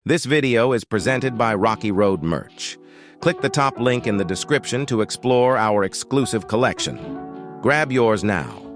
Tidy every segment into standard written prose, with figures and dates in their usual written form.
This video is presented by Rocky Road Merch. Click the top link in the description to explore our exclusive collection. Grab yours now.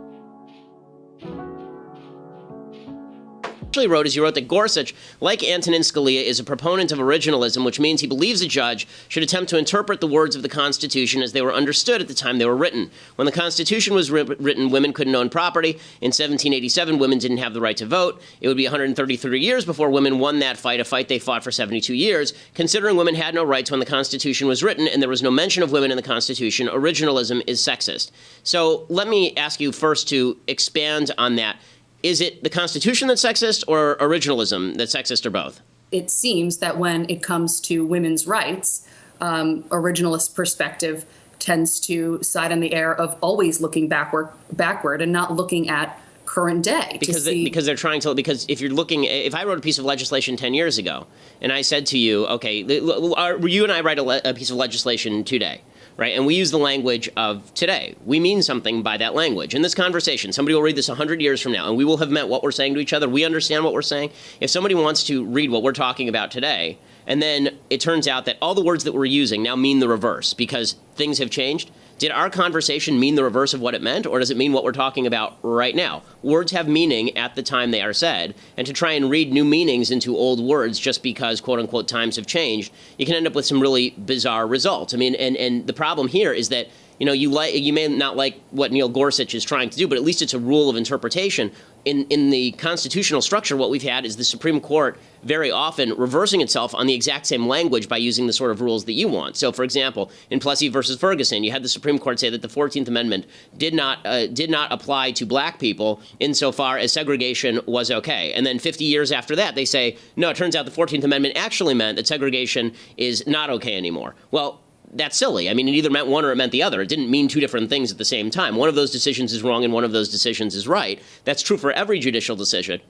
Wrote is he wrote that Gorsuch, like Antonin Scalia, is a proponent of originalism, which means he believes a judge should attempt to interpret the words of the Constitution as they were understood at the time they were written. When the Constitution was written, women couldn't own property. In 1787, women didn't have the right to vote. It would be 133 years before women won that fight, a fight they fought for 72 years. Considering women had no rights when the Constitution was written and there was no mention of women in the Constitution, originalism is sexist. So let me ask you first to expand on that. Is it the Constitution that's sexist or originalism that's sexist or both? It seems that when it comes to women's rights, originalist perspective tends to side on the air of always looking backward and not looking at current day. Because if you're looking, if I wrote a piece of legislation 10 years ago and I said to you, okay, you and I write a piece of legislation today, right? And we use the language of today. We mean something by that language. In this conversation, somebody will read this 100 years from now, and we will have meant what we're saying to each other. We understand what we're saying. If somebody wants to read what we're talking about today, and then it turns out that all the words that we're using now mean the reverse because things have changed, did our conversation mean the reverse of what it meant, or does it mean what we're talking about right now? Words have meaning at the time they are said, and to try and read new meanings into old words just because, quote unquote, times have changed, you can end up with some really bizarre results. I mean, and the problem here is that, you know, you may not like what Neil Gorsuch is trying to do, but at least it's a rule of interpretation. In the constitutional structure, what we've had is the Supreme Court very often reversing itself on the exact same language by using the sort of rules that you want. So, for example, in Plessy versus Ferguson, you had the Supreme Court say that the 14th Amendment did not apply to black people insofar as segregation was okay. And then 50 years after that, they say, no, it turns out the 14th Amendment actually meant that segregation is not okay anymore. Well, that's silly. I mean, it either meant one or it meant the other. It didn't mean two different things at the same time. One of those decisions is wrong and one of those decisions is right. That's true for every judicial decision.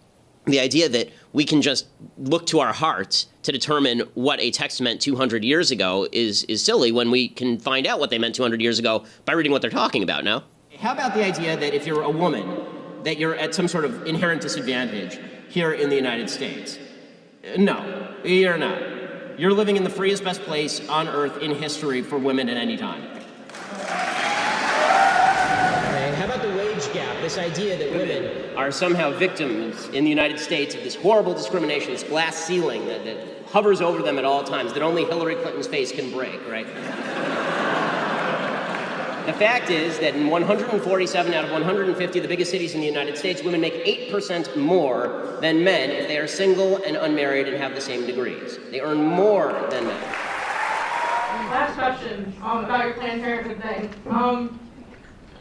The idea that we can just look to our hearts to determine what a text meant 200 years ago is silly when we can find out what they meant 200 years ago by reading what they're talking about, no? How about the idea that if you're a woman, that you're at some sort of inherent disadvantage here in the United States? No, you're not. You're living in the freest, best place on earth in history for women at any time. How about the wage gap? This idea that women are somehow victims in the United States of this horrible discrimination, this glass ceiling that hovers over them at all times, that only Hillary Clinton's face can break, right? The fact is that in 147 out of 150 of the biggest cities in the United States, women make 8% more than men if they are single and unmarried and have the same degrees. They earn more than men. Last question about your Planned Parenthood thing.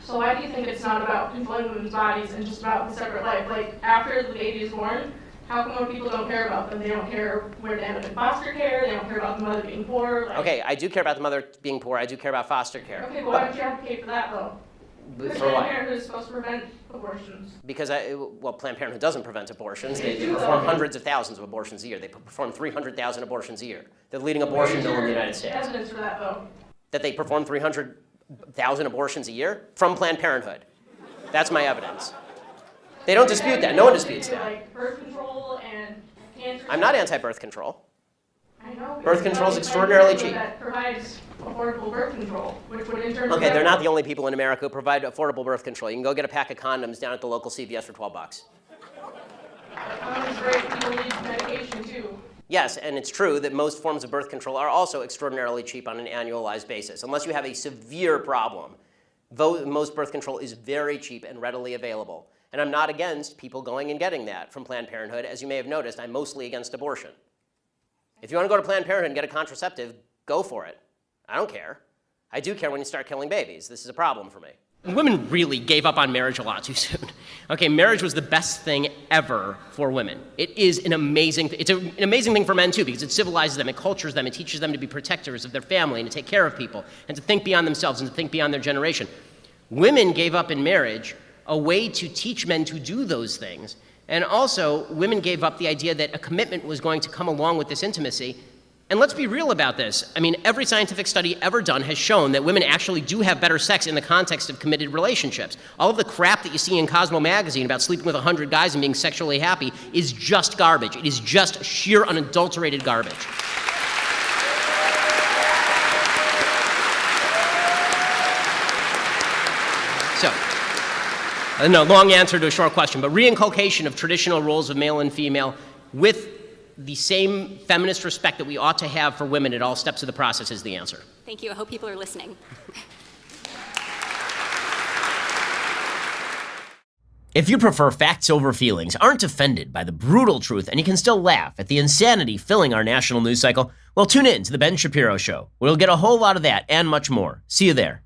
So why do you think it's not about controlling women's bodies and just about the separate life? Like, after the baby is born, how come more people don't care about them? They don't care where they end up in foster care. They don't care about the mother being poor. Like, Okay, I do care about the mother being poor. I do care about foster care. Okay, but why don't you advocate for that, though? Because For what? Planned Parenthood is supposed to prevent abortions. Because, Planned Parenthood doesn't prevent abortions. They perform hundreds of thousands of abortions a year. They perform 300,000 abortions a year. They're the leading abortion bill in the United States. Evidence for that, though. That they perform 300,000 abortions a year from Planned Parenthood. That's my evidence. They don't dispute that. No one disputes that. Like birth control and cancer. I'm not anti-birth control. I know. Birth control is extraordinarily cheap. That provides affordable birth control, which would in turn. Okay, they're not the only people in America who provide affordable birth control. You can go get a pack of condoms down at the local CVS for $12. Condoms are great. People need medication too. Yes, and it's true that most forms of birth control are also extraordinarily cheap on an annualized basis. Unless you have a severe problem, most birth control is very cheap and readily available. And I'm not against people going and getting that from Planned Parenthood. As you may have noticed, I'm mostly against abortion. If you want to go to Planned Parenthood and get a contraceptive, go for it. I don't care. I do care when you start killing babies. This is a problem for me. Women really gave up on marriage a lot too soon. Okay, marriage was the best thing ever for women. It is an amazing thing. It's an amazing thing for men too, because it civilizes them, it cultures them, it teaches them to be protectors of their family and to take care of people and to think beyond themselves and to think beyond their generation. Women gave up in marriage a way to teach men to do those things. And also, women gave up the idea that a commitment was going to come along with this intimacy. And let's be real about this. I mean, every scientific study ever done has shown that women actually do have better sex in the context of committed relationships. All of the crap that you see in Cosmo magazine about sleeping with 100 guys and being sexually happy is just garbage. It is just sheer unadulterated garbage. So, no, long answer to a short question, but reinculcation of traditional roles of male and female with the same feminist respect that we ought to have for women at all steps of the process is the answer. Thank you. I hope people are listening. If you prefer facts over feelings, aren't offended by the brutal truth, and you can still laugh at the insanity filling our national news cycle, well, tune in to The Ben Shapiro Show. We'll get a whole lot of that and much more. See you there.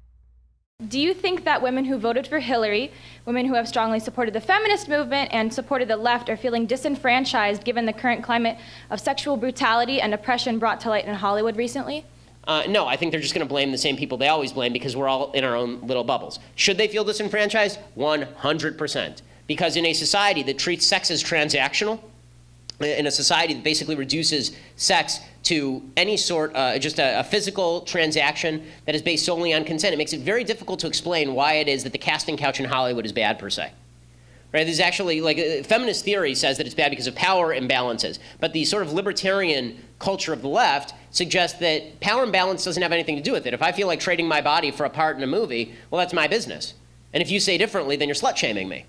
Do you think that women who voted for Hillary, women who have strongly supported the feminist movement and supported the left, are feeling disenfranchised given the current climate of sexual brutality and oppression brought to light in Hollywood recently? No, I think they're just going to blame the same people they always blame because we're all in our own little bubbles. Should they feel disenfranchised? 100%. Because in a society that treats sex as transactional, in a society that basically reduces sex to any sort, just a physical transaction that is based solely on consent, it makes it very difficult to explain why it is that the casting couch in Hollywood is bad per se. Right? There's actually, feminist theory says that it's bad because of power imbalances, but the sort of libertarian culture of the left suggests that power imbalance doesn't have anything to do with it. If I feel like trading my body for a part in a movie, well, that's my business. And if you say differently, then you're slut-shaming me.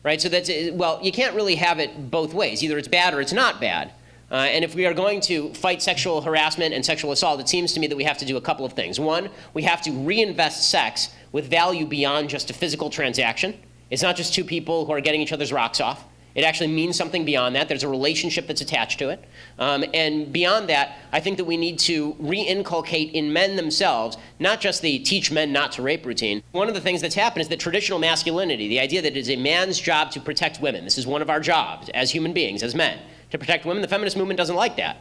Right? So that's, well, you can't really have it both ways. Either it's bad or it's not bad. And if we are going to fight sexual harassment and sexual assault, it seems to me that we have to do a couple of things. One, we have to reinvest sex with value beyond just a physical transaction. It's not just two people who are getting each other's rocks off. It actually means something beyond that. There's a relationship that's attached to it. And beyond that, I think that we need to reinculcate in men themselves, not just the teach men not to rape routine. One of the things that's happened is that traditional masculinity, the idea that it is a man's job to protect women, this is one of our jobs as human beings, as men, to protect women. The feminist movement doesn't like that.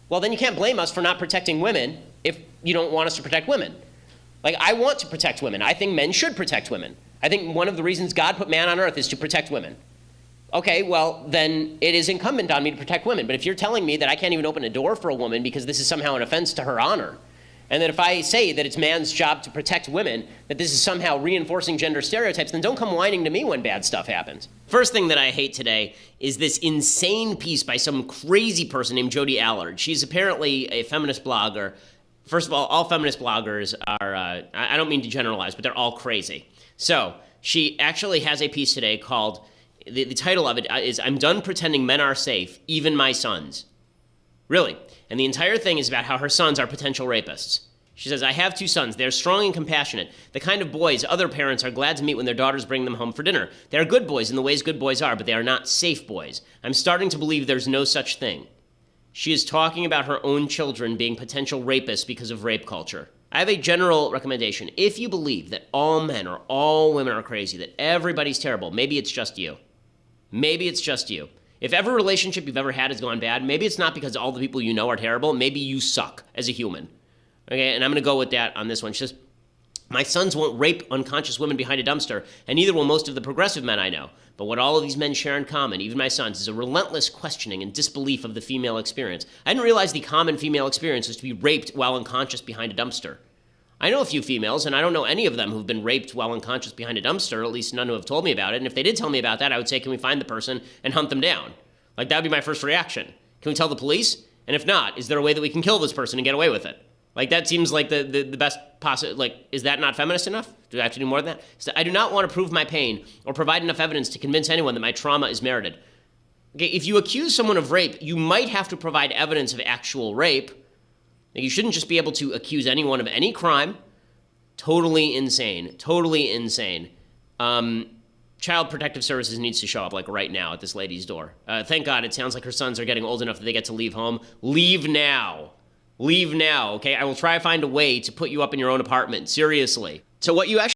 Well, then you can't blame us for not protecting women if you don't want us to protect women. Like, I want to protect women. I think men should protect women. I think one of the reasons God put man on earth is to protect women. Okay, well, then it is incumbent on me to protect women. But if you're telling me that I can't even open a door for a woman because this is somehow an offense to her honor, and that if I say that it's man's job to protect women, that this is somehow reinforcing gender stereotypes, then don't come whining to me when bad stuff happens. First thing that I hate today is this insane piece by some crazy person named Jodi Allard. She's apparently a feminist blogger. First of all feminist bloggers are, I don't mean to generalize, but they're all crazy. So she actually has a piece today called, the title of it is, "I'm done pretending men are safe, even my sons." Really. And the entire thing is about how her sons are potential rapists. She says, "I have two sons. They're strong and compassionate, the kind of boys other parents are glad to meet when their daughters bring them home for dinner. They are good boys in the ways good boys are, but they are not safe boys. I'm starting to believe there's no such thing." She is talking about her own children being potential rapists because of rape culture. I have a general recommendation. If you believe that all men or all women are crazy, that everybody's terrible, maybe it's just you. Maybe it's just you. If every relationship you've ever had has gone bad, maybe it's not because all the people you know are terrible. Maybe you suck as a human. Okay, and I'm going to go with that on this one. She says, "My sons won't rape unconscious women behind a dumpster, and neither will most of the progressive men I know. But what all of these men share in common, even my sons, is a relentless questioning and disbelief of the female experience. I didn't realize the common female experience was to be raped while unconscious behind a dumpster. I know a few females, and I don't know any of them who've been raped while unconscious behind a dumpster, at least none who have told me about it. And if they did tell me about that, I would say, can we find the person and hunt them down? Like, that would be my first reaction. Can we tell the police? And if not, is there a way that we can kill this person and get away with it? Like, that seems like the best possible, like, is that not feminist enough? Do I have to do more than that? So I do not want to prove my pain or provide enough evidence to convince anyone that my trauma is merited. Okay, if you accuse someone of rape, you might have to provide evidence of actual rape. Like, you shouldn't just be able to accuse anyone of any crime. Totally insane. Totally insane. Child Protective Services needs to show up, like, right now at this lady's door. Thank God it sounds like her sons are getting old enough that they get to leave home. Leave now. Leave now, okay? I will try to find a way to put you up in your own apartment. Seriously. So what you actually